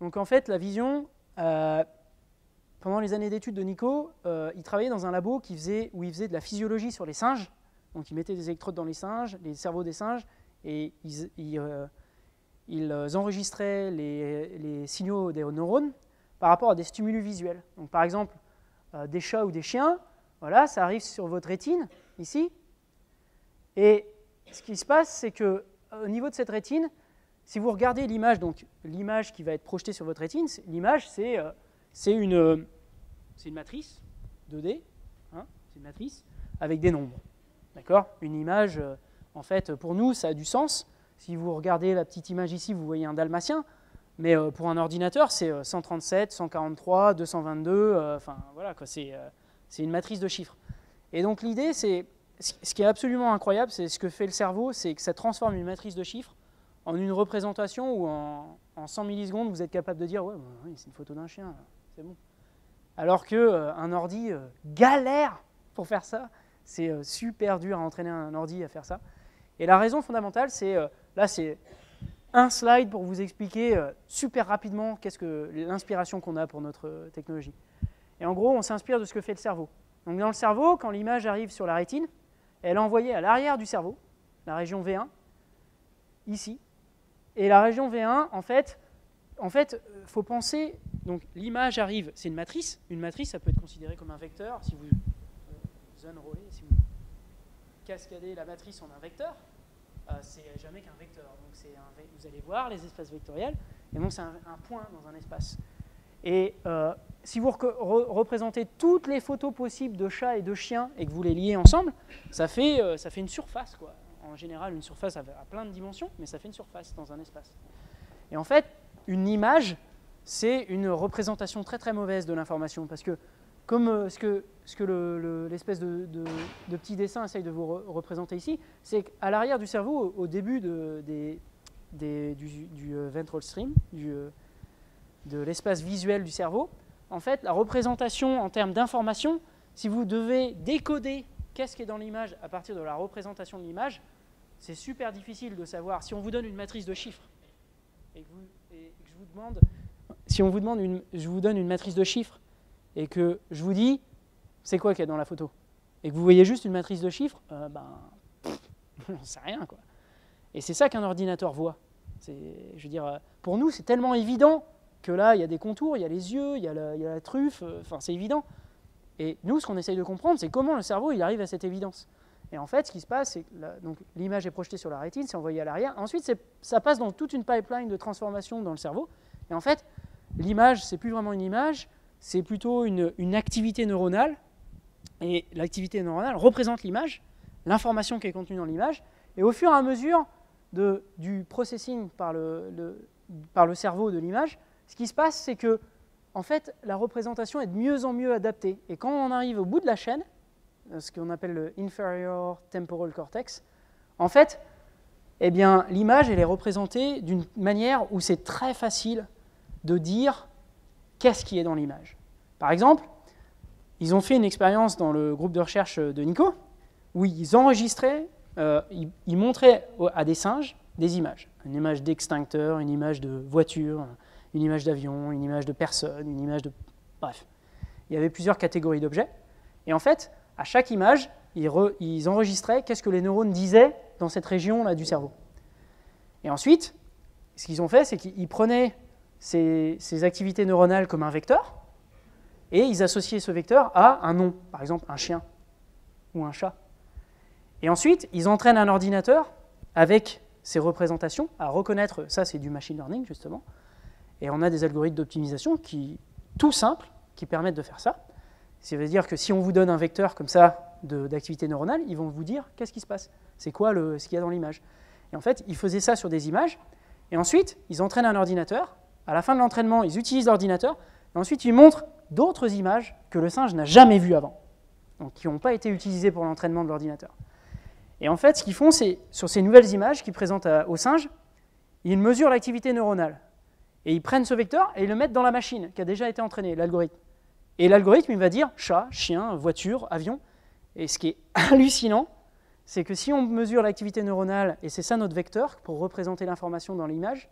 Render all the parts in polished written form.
Donc en fait, la vision, pendant les années d'études de Nico, il travaillait dans un labo où il faisait de la physiologie sur les singes. Donc il mettait des électrodes dans les singes, les cerveaux des singes, et ils enregistraient les signaux des neurones par rapport à des stimuli visuels. Donc par exemple, des chats ou des chiens, voilà, ça arrive sur votre rétine, ici. Et ce qui se passe, c'est qu'au niveau de cette rétine, si vous regardez l'image, donc l'image qui va être projetée sur votre rétine, l'image, c'est une matrice 2D, hein, c'est une matrice avec des nombres. D'accord ? Une image, en fait, pour nous, ça a du sens. Si vous regardez la petite image ici, vous voyez un dalmatien, mais pour un ordinateur, c'est 137, 143, 222, enfin voilà, c'est une matrice de chiffres. Et donc l'idée, c'est, ce qui est absolument incroyable, c'est ce que fait le cerveau, c'est que ça transforme une matrice de chiffres en une représentation où en 100 millisecondes, vous êtes capable de dire « ouais, bah, c'est une photo d'un chien, c'est bon ». Alors qu'un ordi galère pour faire ça, c'est super dur à entraîner un ordi à faire ça. Et la raison fondamentale, c'est, là c'est un slide pour vous expliquer super rapidement qu'est-ce que l'inspiration qu'on a pour notre technologie. Et en gros, on s'inspire de ce que fait le cerveau. Donc dans le cerveau, quand l'image arrive sur la rétine, elle est envoyée à l'arrière du cerveau, la région V1, ici. Et la région V1, en fait, faut penser, donc l'image arrive, c'est une matrice, ça peut être considéré comme un vecteur, si vous unrollez, si vous cascadez la matrice en un vecteur, c'est jamais qu'un vecteur, donc vous allez voir les espaces vectoriels, et donc c'est un point dans un espace. Et si vous représentez toutes les photos possibles de chats et de chiens, et que vous les liez ensemble, ça fait une surface, quoi. En général, une surface a plein de dimensions, mais ça fait une surface dans un espace. Et en fait, une image, c'est une représentation très très mauvaise de l'information, parce que comme ce que l'espèce de petit dessin essaye de vous représenter ici, c'est qu'à l'arrière du cerveau, au début du ventral stream, de l'espace visuel du cerveau, en fait, la représentation en termes d'information, si vous devez décoder qu'est-ce qui est dans l'image à partir de la représentation de l'image, c'est super difficile de savoir. Si on vous donne une matrice de chiffres et que je vous demande, je vous donne une matrice de chiffres et que je vous dis, c'est quoi qu'il y a dans la photo, et que vous voyez juste une matrice de chiffres, on ne sait rien, quoi. Et c'est ça qu'un ordinateur voit. Je veux dire, pour nous, c'est tellement évident que là, il y a des contours, il y a les yeux, il y a la truffe, enfin, c'est évident. Et nous, ce qu'on essaye de comprendre, c'est comment le cerveau il arrive à cette évidence. Et en fait, ce qui se passe, c'est que l'image est projetée sur la rétine, c'est envoyé à l'arrière. Ensuite, ça passe dans toute une pipeline de transformation dans le cerveau. Et en fait, l'image, c'est plus vraiment une image, c'est plutôt une activité neuronale. Et l'activité neuronale représente l'image, l'information qui est contenue dans l'image. Et au fur et à mesure du processing par le cerveau de l'image, ce qui se passe, c'est que en fait, la représentation est de mieux en mieux adaptée. Et quand on arrive au bout de la chaîne, ce qu'on appelle le inferior temporal cortex, en fait, eh bien, l'image elle est représentée d'une manière où c'est très facile de dire qu'est-ce qui est dans l'image. Par exemple, ils ont fait une expérience dans le groupe de recherche de Nico, où ils enregistraient, ils montraient à des singes des images. Une image d'extincteur, une image de voiture, une image d'avion, une image de personne, une image de... Bref, il y avait plusieurs catégories d'objets. Et en fait, à chaque image, ils enregistraient qu'est-ce que les neurones disaient dans cette région-là du cerveau. Et ensuite, ce qu'ils ont fait, c'est qu'ils prenaient ces activités neuronales comme un vecteur, et ils associaient ce vecteur à un nom, par exemple un chien ou un chat. Et ensuite, ils entraînent un ordinateur avec ces représentations à reconnaître, ça c'est du machine learning justement, et on a des algorithmes d'optimisation tout simples qui permettent de faire ça. Ça veut dire que si on vous donne un vecteur comme ça d'activité neuronale, ils vont vous dire qu'est-ce qui se passe, c'est quoi ce qu'il y a dans l'image. Et en fait, ils faisaient ça sur des images, et ensuite, ils entraînent un ordinateur. À la fin de l'entraînement, ils utilisent l'ordinateur, et ensuite, ils montrent d'autres images que le singe n'a jamais vues avant, donc qui n'ont pas été utilisées pour l'entraînement de l'ordinateur. Et en fait, ce qu'ils font, c'est, sur ces nouvelles images qu'ils présentent au singe, ils mesurent l'activité neuronale. Et ils prennent ce vecteur et ils le mettent dans la machine qui a déjà été entraînée, l'algorithme. Et l'algorithme, il va dire chat, chien, voiture, avion. Et ce qui est hallucinant, c'est que si on mesure l'activité neuronale, et c'est ça notre vecteur pour représenter l'information dans l'image,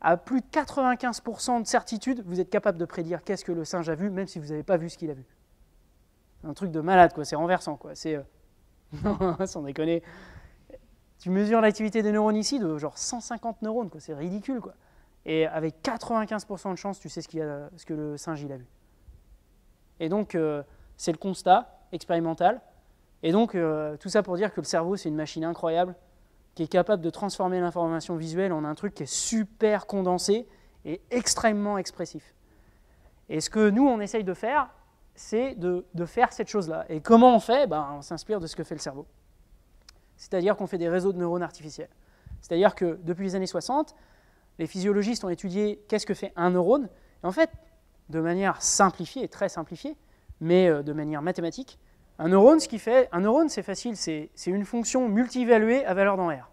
à plus de 95% de certitude, vous êtes capable de prédire qu'est-ce que le singe a vu, même si vous n'avez pas vu ce qu'il a vu. C'est un truc de malade, quoi. C'est renversant, quoi. C'est sans déconner. Tu mesures l'activité des neurones ici de genre 150 neurones, quoi. C'est ridicule, quoi. Et avec 95% de chance, tu sais ce que le singe il a vu. Et donc, c'est le constat expérimental. Et donc, tout ça pour dire que le cerveau, c'est une machine incroyable qui est capable de transformer l'information visuelle en un truc qui est super condensé et extrêmement expressif. Et ce que nous, on essaye de faire, c'est de faire cette chose-là. Et comment on fait? On s'inspire de ce que fait le cerveau. C'est-à-dire qu'on fait des réseaux de neurones artificiels. C'est-à-dire que depuis les années 60, les physiologistes ont étudié qu'est-ce que fait un neurone. Et en fait, de manière simplifiée, très simplifiée, mais de manière mathématique, un neurone, c'est facile, c'est une fonction multivaluée à valeur dans R.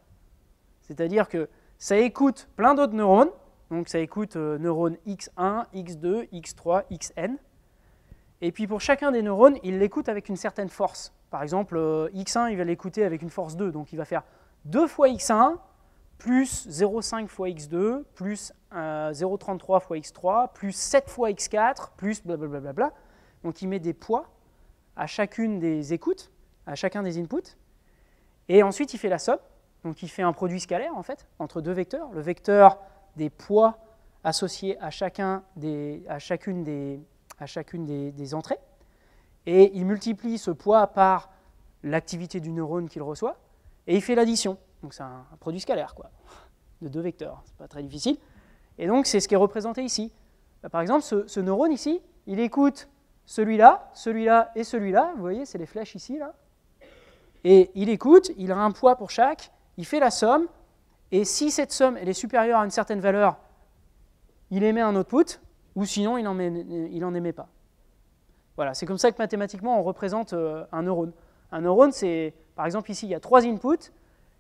C'est-à-dire que ça écoute plein d'autres neurones, donc ça écoute neurones X1, X2, X3, Xn, et puis pour chacun des neurones, il l'écoute avec une certaine force. Par exemple, X1, il va l'écouter avec une force 2, donc il va faire 2 fois X1, plus 0,5 fois X2, plus 0,33 fois X3, plus 7 fois X4, plus blablabla. Donc il met des poids à chacune des écoutes, à chacun des inputs, et ensuite il fait la somme, donc il fait un produit scalaire en fait, entre deux vecteurs, le vecteur des poids associés à chacune des entrées, et il multiplie ce poids par l'activité du neurone qu'il reçoit, et il fait l'addition, donc c'est un produit scalaire quoi, de deux vecteurs, c'est pas très difficile, et donc c'est ce qui est représenté ici. Par exemple, ce neurone ici, il écoute celui-là, celui-là et celui-là, vous voyez, c'est les flèches ici, là. Et il écoute, il a un poids pour chaque, il fait la somme, et si cette somme elle est supérieure à une certaine valeur, il émet un output, ou sinon il n'en émet pas. Voilà, c'est comme ça que mathématiquement on représente un neurone. Un neurone, c'est, par exemple ici, il y a 3 inputs,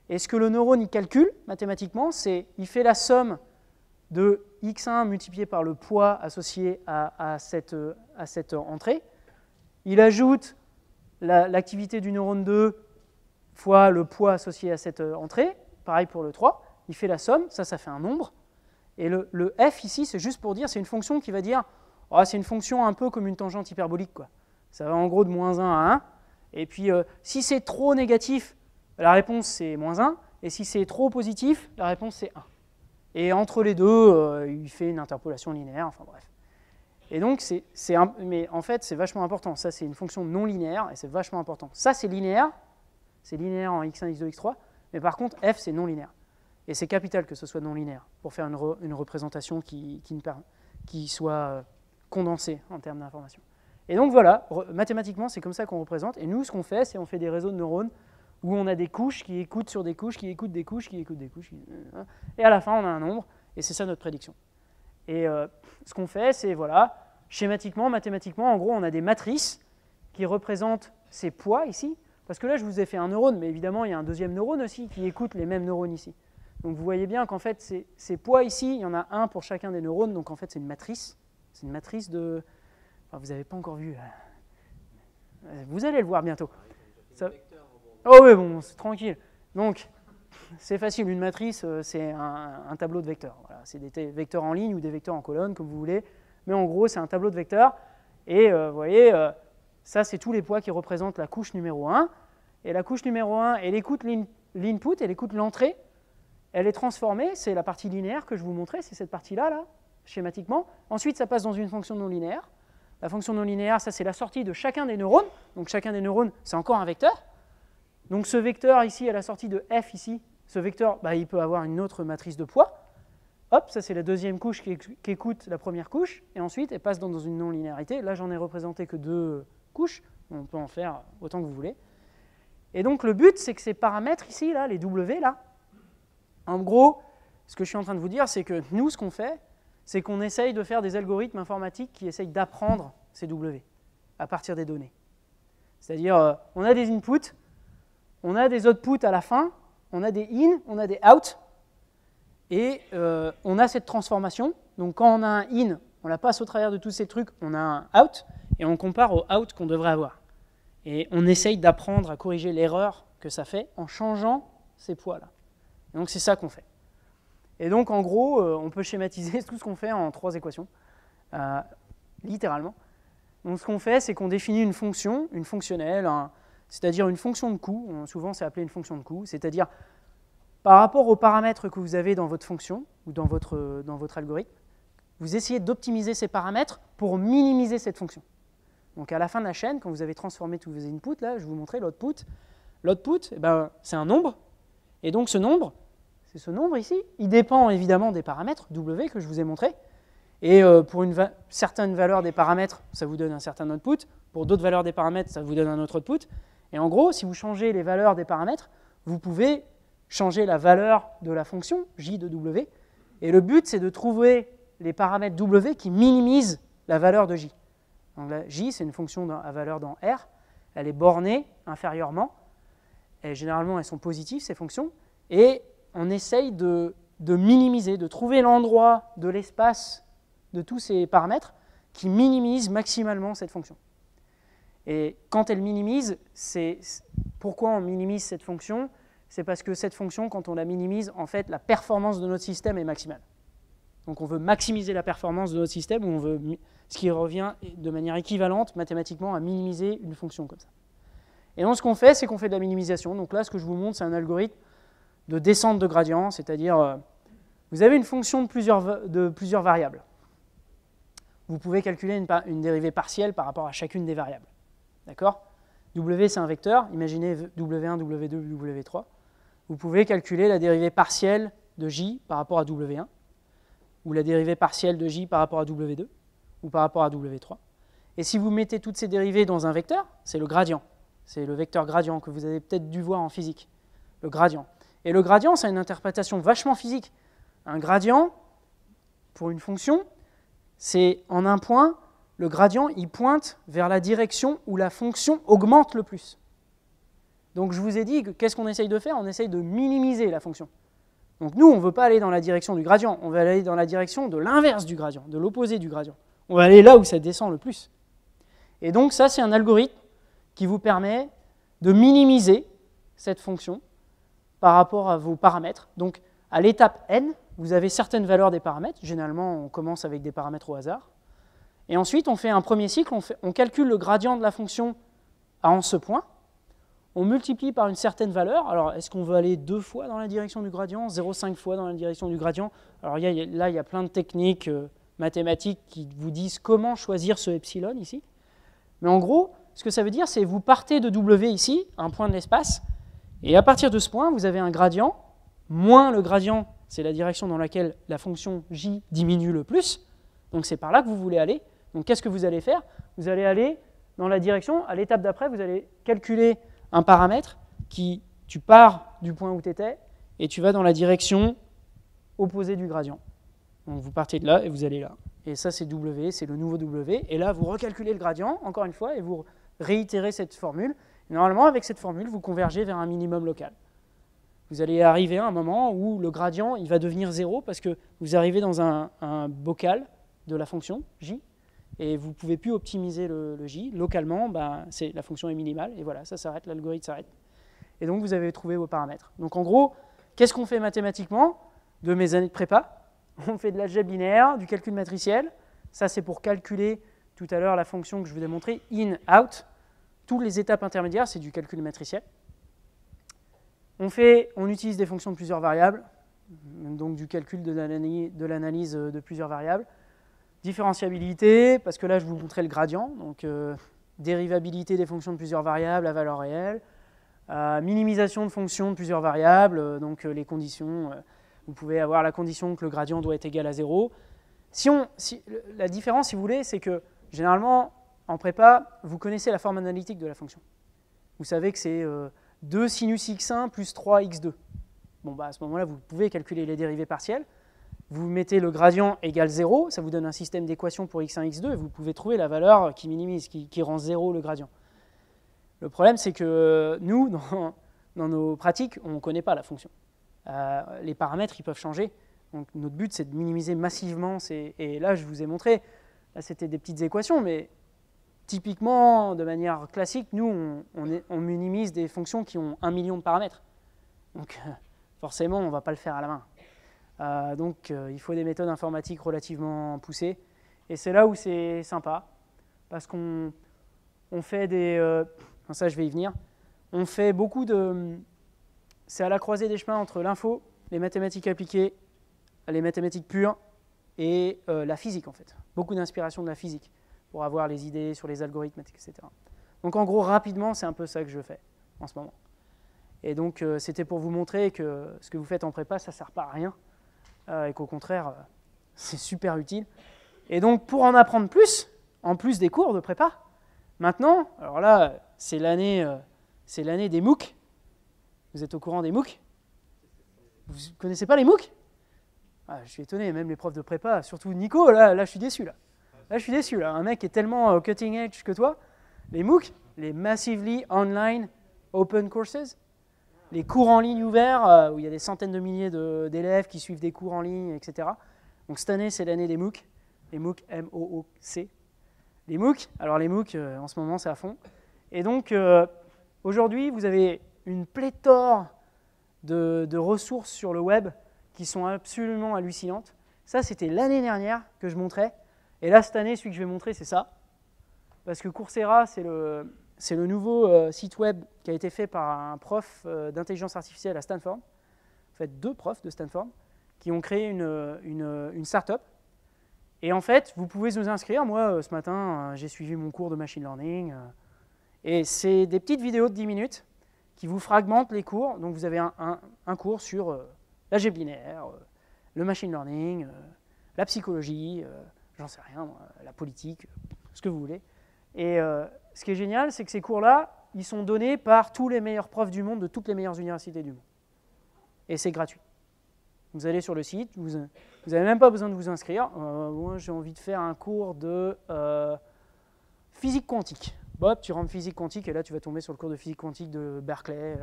et ce que le neurone il calcule mathématiquement, c'est il fait la somme de X1 multiplié par le poids associé à cette entrée. Il ajoute l'activité du neurone 2 fois le poids associé à cette entrée. Pareil pour le 3. Il fait la somme, ça fait un nombre. Et le f ici, c'est juste pour dire, c'est une fonction qui va dire, oh, c'est une fonction un peu comme une tangente hyperbolique, quoi. Ça va en gros de moins 1 à 1. Et puis, si c'est trop négatif, la réponse c'est moins 1. Et si c'est trop positif, la réponse c'est 1. Et entre les deux, il fait une interpolation linéaire, enfin bref. Et donc, mais en fait, c'est vachement important. Ça, c'est une fonction non linéaire, et c'est vachement important. Ça, c'est linéaire en x1, x2, x3, mais par contre, f, c'est non linéaire. Et c'est capital que ce soit non linéaire, pour faire une représentation qui soit condensée en termes d'information. Et donc voilà, mathématiquement, c'est comme ça qu'on représente. Et nous, ce qu'on fait, c'est on fait des réseaux de neurones où on a des couches qui écoutent sur des couches, qui écoutent des couches, qui écoutent des couches. Et à la fin, on a un nombre, et c'est ça notre prédiction. Et ce qu'on fait, c'est, voilà, schématiquement, mathématiquement, en gros, on a des matrices qui représentent ces poids ici, parce que là, je vous ai fait un neurone, mais évidemment, il y a un deuxième neurone aussi qui écoute les mêmes neurones ici. Donc vous voyez bien qu'en fait, ces poids ici, il y en a un pour chacun des neurones, donc en fait, c'est une matrice. C'est une matrice de... Enfin, vous n'avez pas encore vu. Vous allez le voir bientôt. Ça... Oh oui, bon, c'est tranquille. Donc, c'est facile, une matrice, c'est un tableau de vecteurs. Voilà, c'est des vecteurs en ligne ou des vecteurs en colonne, comme vous voulez. Mais en gros, c'est un tableau de vecteurs. Et vous voyez, ça, c'est tous les poids qui représentent la couche numéro 1. Et la couche numéro 1, elle écoute l'input, elle écoute l'entrée. Elle est transformée, c'est la partie linéaire que je vous montrais, c'est cette partie-là, là, schématiquement. Ensuite, ça passe dans une fonction non linéaire. La fonction non linéaire, ça, c'est la sortie de chacun des neurones. Donc, chacun des neurones, c'est encore un vecteur. Donc ce vecteur ici, à la sortie de f ici, ce vecteur, il peut avoir une autre matrice de poids. Hop, ça c'est la deuxième couche qui écoute la première couche, et ensuite elle passe dans une non-linéarité. Là j'en ai représenté que 2 couches, on peut en faire autant que vous voulez. Et donc le but, c'est que ces paramètres ici, là, les W là, en gros, ce que je suis en train de vous dire, c'est que nous, ce qu'on fait, c'est qu'on essaye de faire des algorithmes informatiques qui essayent d'apprendre ces W à partir des données. C'est-à-dire, on a des inputs, on a des outputs à la fin, on a des in, on a des out, et on a cette transformation. Donc quand on a un in, on la passe au travers de tous ces trucs, on a un out, et on compare au out qu'on devrait avoir. Et on essaye d'apprendre à corriger l'erreur que ça fait en changeant ces poids-là. Et donc c'est ça qu'on fait. Et donc, en gros, on peut schématiser tout ce qu'on fait en 3 équations, littéralement. Donc, ce qu'on fait, c'est qu'on définit une fonction, une fonctionnelle, c'est-à-dire une fonction de coût. Souvent, c'est appelé une fonction de coût, c'est-à-dire par rapport aux paramètres que vous avez dans votre fonction ou dans votre algorithme, vous essayez d'optimiser ces paramètres pour minimiser cette fonction. Donc, à la fin de la chaîne, quand vous avez transformé tous vos inputs, là, je vous montrais l'output. L'output, eh ben, c'est un nombre. Et donc, ce nombre, c'est ce nombre ici. Il dépend évidemment des paramètres W que je vous ai montré. Et pour une certaine valeur des paramètres, ça vous donne un certain output. Pour d'autres valeurs des paramètres, ça vous donne un autre output. Et en gros, si vous changez les valeurs des paramètres, vous pouvez changer la valeur de la fonction, j de W. Et le but, c'est de trouver les paramètres W qui minimisent la valeur de j. Donc là, j, c'est une fonction à valeur dans R. Elle est bornée inférieurement. Et généralement, elles sont positives, ces fonctions. Et on essaye de minimiser, de trouver l'endroit de l'espace de tous ces paramètres qui minimise maximalement cette fonction. Et quand elle minimise, pourquoi on minimise cette fonction? C'est parce que cette fonction, quand on la minimise, en fait, la performance de notre système est maximale. Donc on veut maximiser la performance de notre système, ce qui revient de manière équivalente mathématiquement à minimiser une fonction comme ça. Et donc ce qu'on fait, c'est qu'on fait de la minimisation. Donc là, ce que je vous montre, c'est un algorithme de descente de gradient, c'est-à-dire vous avez une fonction de plusieurs variables. Vous pouvez calculer une dérivée partielle par rapport à chacune des variables. D'accord? W, c'est un vecteur. Imaginez W1, W2, W3. Vous pouvez calculer la dérivée partielle de J par rapport à W1, ou la dérivée partielle de J par rapport à W2, ou par rapport à W3. Et si vous mettez toutes ces dérivées dans un vecteur, c'est le gradient. C'est le vecteur gradient que vous avez peut-être dû voir en physique. Le gradient. Et le gradient, c'est une interprétation vachement physique. Un gradient, pour une fonction, c'est en un point, le gradient, il pointe vers la direction où la fonction augmente le plus. Donc je vous ai dit, qu'est-ce qu'on essaye de faire? On essaye de minimiser la fonction. Donc nous, on ne veut pas aller dans la direction du gradient, on va aller dans la direction de l'inverse du gradient, de l'opposé du gradient. On va aller là où ça descend le plus. Et donc ça, c'est un algorithme qui vous permet de minimiser cette fonction par rapport à vos paramètres. Donc à l'étape n, vous avez certaines valeurs des paramètres. Généralement, on commence avec des paramètres au hasard. Et ensuite, on fait un premier cycle, on calcule le gradient de la fonction en ce point. On multiplie par une certaine valeur. Alors, est-ce qu'on veut aller 2 fois dans la direction du gradient, 0,5 fois dans la direction du gradient? Alors là, il y a plein de techniques mathématiques qui vous disent comment choisir ce epsilon ici. Mais en gros, ce que ça veut dire, c'est que vous partez de W ici, un point de l'espace, et à partir de ce point, vous avez un gradient, moins le gradient, c'est la direction dans laquelle la fonction j diminue le plus. Donc c'est par là que vous voulez aller. Donc qu'est-ce que vous allez faire? Vous allez aller dans la direction, à l'étape d'après, vous allez calculer un paramètre tu pars du point où tu étais et tu vas dans la direction opposée du gradient. Donc vous partez de là et vous allez là. Et ça c'est W, c'est le nouveau W. Et là vous recalculez le gradient, encore une fois, et vous réitérez cette formule. Et normalement avec cette formule, vous convergez vers un minimum local. Vous allez arriver à un moment où le gradient il va devenir 0 parce que vous arrivez dans un bocal de la fonction j, et vous ne pouvez plus optimiser le j. Localement, la fonction est minimale, et voilà, ça s'arrête, l'algorithme s'arrête. Et donc, vous avez trouvé vos paramètres. Donc, en gros, qu'est-ce qu'on fait mathématiquement de mes années de prépa? On fait de l'algèbre linéaire, du calcul matriciel. Ça, c'est pour calculer, tout à l'heure, la fonction que je vous ai montrée, in, out. Toutes les étapes intermédiaires, c'est du calcul matriciel. On utilise des fonctions de plusieurs variables, donc du calcul de l'analyse de plusieurs variables. Différenciabilité, parce que là, je vous montrais le gradient, donc dérivabilité des fonctions de plusieurs variables à valeur réelle, minimisation de fonctions de plusieurs variables, donc les conditions, vous pouvez avoir la condition que le gradient doit être égal à 0. La différence, si vous voulez, c'est que généralement, en prépa, vous connaissez la forme analytique de la fonction. Vous savez que c'est 2 sinus x1 plus 3 x2. Bon, à ce moment-là, vous pouvez calculer les dérivées partielles. Vous mettez le gradient égale 0, ça vous donne un système d'équations pour x1, x2, et vous pouvez trouver la valeur qui minimise, qui rend 0 le gradient. Le problème, c'est que nous, dans nos pratiques, on ne connaît pas la fonction. Les paramètres, ils peuvent changer. Donc notre but, c'est de minimiser massivement. Et là, je vous ai montré, là, c'était des petites équations, mais typiquement, de manière classique, nous, on minimise des fonctions qui ont 1 million de paramètres. Donc forcément, on ne va pas le faire à la main. Donc, il faut des méthodes informatiques relativement poussées. Et c'est là où c'est sympa, parce qu'on fait des... ça, je vais y venir. On fait beaucoup de... C'est à la croisée des chemins entre l'info, les mathématiques appliquées, les mathématiques pures et la physique, en fait. Beaucoup d'inspiration de la physique pour avoir les idées sur les algorithmes, etc. Donc, en gros, rapidement, c'est un peu ça que je fais en ce moment. Et donc, c'était pour vous montrer que ce que vous faites en prépa, ça ne sert pas à rien. Et qu'au contraire, c'est super utile. Et donc, pour en apprendre plus, en plus des cours de prépa, maintenant, alors là, c'est l'année des MOOC. Vous êtes au courant des MOOC? Vous ne connaissez pas les MOOC? Je suis étonné, même les profs de prépa, surtout Nico, là je suis déçu. Là, je suis déçu. Là. Un mec qui est tellement cutting edge que toi. Les MOOC, les Massively Online Open Courses, les cours en ligne ouverts, où il y a des centaines de milliers d'élèves qui suivent des cours en ligne, etc. Donc cette année, c'est l'année des MOOC, les MOOC, M-O-O-C. Les MOOC, alors les MOOC, en ce moment, c'est à fond. Et donc, aujourd'hui, vous avez une pléthore de ressources sur le web qui sont absolument hallucinantes. Ça, c'était l'année dernière que je montrais. Et là, cette année, celui que je vais montrer, c'est ça. Parce que Coursera, c'est le nouveau site web qui a été fait par un prof d'intelligence artificielle à Stanford. En fait, 2 profs de Stanford qui ont créé une start-up. Et en fait, vous pouvez vous inscrire. Moi, ce matin, j'ai suivi mon cours de machine learning. Et c'est des petites vidéos de 10 minutes qui vous fragmentent les cours. Donc, vous avez un cours sur l'algèbre binaire, le machine learning, la psychologie, j'en sais rien, la politique, ce que vous voulez. Et ce qui est génial, c'est que ces cours-là, ils sont donnés par tous les meilleurs profs du monde, de toutes les meilleures universités du monde. Et c'est gratuit. Vous allez sur le site, vous n'avez même pas besoin de vous inscrire. Moi, j'ai envie de faire un cours de physique quantique. Bob, tu rentres physique quantique, et là, tu vas tomber sur le cours de physique quantique de Berkeley,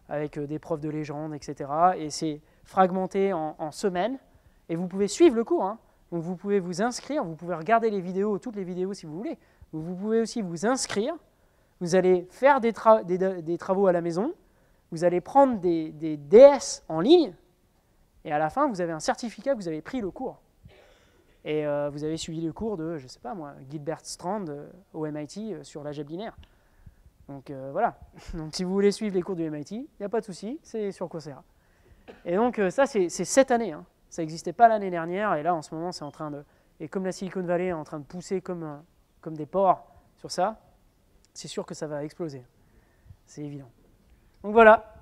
avec des profs de légende, etc. Et c'est fragmenté en semaines, et vous pouvez suivre le cours. Hein. Donc, vous pouvez vous inscrire, vous pouvez regarder les vidéos, toutes les vidéos si vous voulez. Vous pouvez aussi vous inscrire, vous allez faire des travaux à la maison, vous allez prendre des DS en ligne, et à la fin, vous avez un certificat que vous avez pris le cours. Et vous avez suivi le cours de, je ne sais pas moi, Gilbert Strand au MIT sur l'algèbre binaire. Donc voilà. Donc si vous voulez suivre les cours du MIT, il n'y a pas de souci, c'est sur Coursera. Et donc ça, c'est cette année. Hein. Ça n'existait pas l'année dernière, et là, en ce moment, c'est en train de... Et comme la Silicon Valley est en train de pousser comme des porcs sur ça, c'est sûr que ça va exploser. C'est évident. Donc voilà.